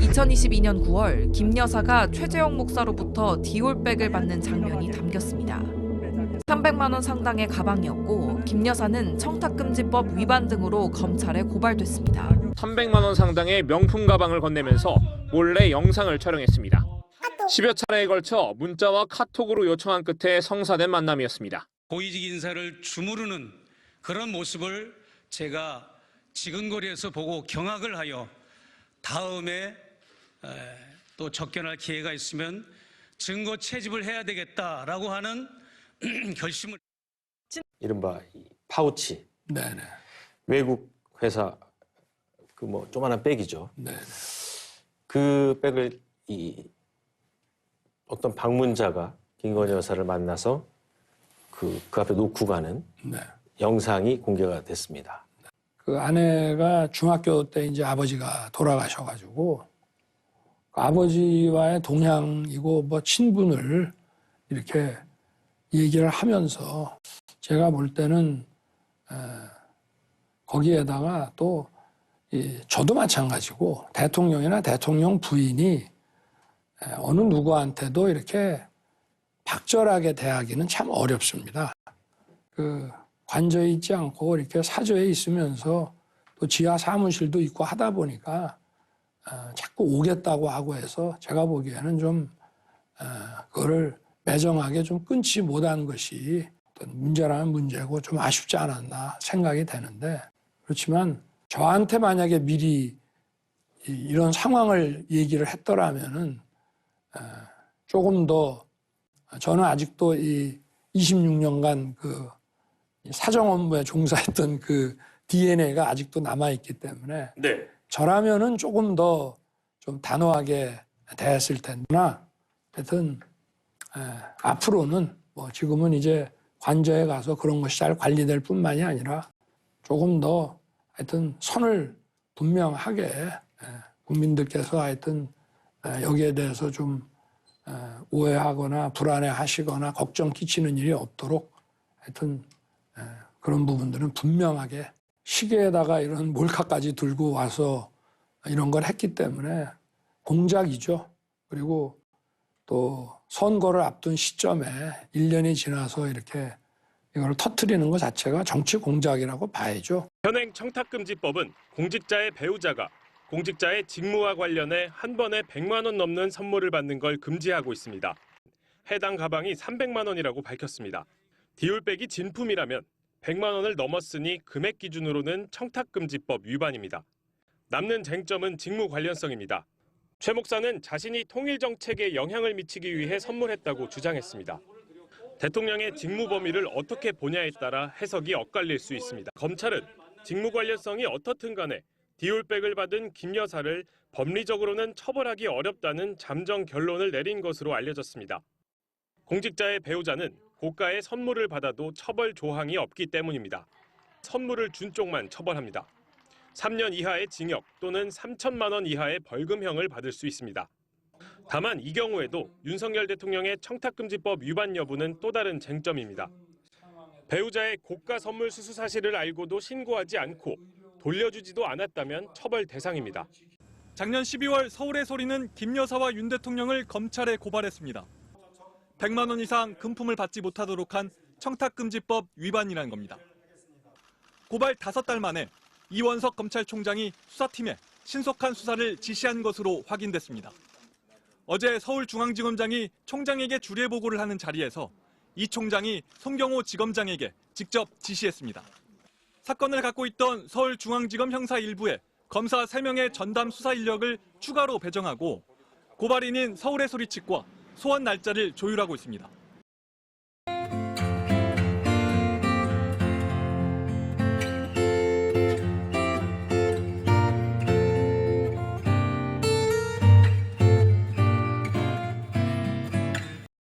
2022년 9월 김 여사가 최재형 목사로부터 디올백을 받는 장면이 담겼습니다. 300만 원 상당의 가방이었고 김 여사는 청탁금지법 위반 등으로 검찰에 고발됐습니다. 300만 원 상당의 명품 가방을 건네면서 몰래 영상을 촬영했습니다. 10여 차례에 걸쳐 문자와 카톡으로 요청한 끝에 성사된 만남이었습니다. 고위직 인사를 주무르는 그런 모습을 제가 지근거리에서 보고 경악을 하여 다음에 또 접견할 기회가 있으면 증거 채집을 해야 되겠다라고 하는 결심을. 이른바 파우치. 네네. 외국 회사 조그만한 백이죠. 네. 그 백을 어떤 방문자가 김건희 여사를 만나서 그 앞에 놓고 가는 네. 영상이 공개가 됐습니다. 그 아내가 중학교 때 이제 아버지가 돌아가셔가지고 그 아버지와의 동향이고 친분을 이렇게 얘기를 하면서 제가 볼 때는 거기에다가 또 저도 마찬가지고 대통령이나 대통령 부인이 어느 누구한테도 이렇게 박절하게 대하기는 참 어렵습니다. 관저에 있지 않고 이렇게 사저에 있으면서 또 지하 사무실도 있고 하다 보니까 자꾸 오겠다고 하고 해서 제가 보기에는 좀 그거를 매정하게 좀 끊지 못한 것이 어떤 문제라는 문제고 좀 아쉽지 않았나 생각이 되는데, 그렇지만 저한테 만약에 미리 이런 상황을 얘기를 했더라면은 조금 더, 저는 아직도 이 26년간 그 사정 업무에 종사했던 그 DNA가 아직도 남아있기 때문에 네. 저라면은 조금 더 좀 단호하게 대했을 텐데나, 하여튼 앞으로는 지금은 이제 관저에 가서 그런 것이 잘 관리될 뿐만이 아니라 조금 더 하여튼 선을 분명하게 국민들께서 하여튼 여기에 대해서 좀 오해하거나 불안해하시거나 걱정 끼치는 일이 없도록 하여튼 그런 부분들은 분명하게, 시계에다가 이런 몰카까지 들고 와서 이런 걸 했기 때문에 공작이죠. 그리고 또 선거를 앞둔 시점에 1년이 지나서 이렇게 이걸 터뜨리는 것 자체가 정치 공작이라고 봐야죠. 현행 청탁금지법은 공직자의 배우자가 공직자의 직무와 관련해 한 번에 100만 원 넘는 선물을 받는 걸 금지하고 있습니다. 해당 가방이 300만 원이라고 밝혔습니다. 디올백이 진품이라면 100만 원을 넘었으니 금액 기준으로는 청탁금지법 위반입니다. 남는 쟁점은 직무 관련성입니다. 최 목사는 자신이 통일 정책에 영향을 미치기 위해 선물했다고 주장했습니다. 대통령의 직무 범위를 어떻게 보냐에 따라 해석이 엇갈릴 수 있습니다. 검찰은 직무 관련성이 어떻든 간에 디올백을 받은 김 여사를 법리적으로는 처벌하기 어렵다는 잠정 결론을 내린 것으로 알려졌습니다. 공직자의 배우자는 고가의 선물을 받아도 처벌 조항이 없기 때문입니다. 선물을 준 쪽만 처벌합니다. 3년 이하의 징역 또는 3천만 원 이하의 벌금형을 받을 수 있습니다. 다만 이 경우에도 윤석열 대통령의 청탁금지법 위반 여부는 또 다른 쟁점입니다. 배우자의 고가 선물 수수 사실을 알고도 신고하지 않고 돌려주지도 않았다면 처벌 대상입니다. 작년 12월 서울의 소리는 김 여사와 윤 대통령을 검찰에 고발했습니다. 100만 원 이상 금품을 받지 못하도록 한 청탁금지법 위반이라는 겁니다. 고발 5달 만에 이원석 검찰총장이 수사팀에 신속한 수사를 지시한 것으로 확인됐습니다. 어제 서울중앙지검장이 총장에게 주례 보고를 하는 자리에서 이 총장이 송경호 지검장에게 직접 지시했습니다. 사건을 갖고 있던 서울중앙지검 형사 1부에 검사 3명의 전담 수사 인력을 추가로 배정하고 고발인인 서울의 소리 측과 소환 날짜를 조율하고 있습니다.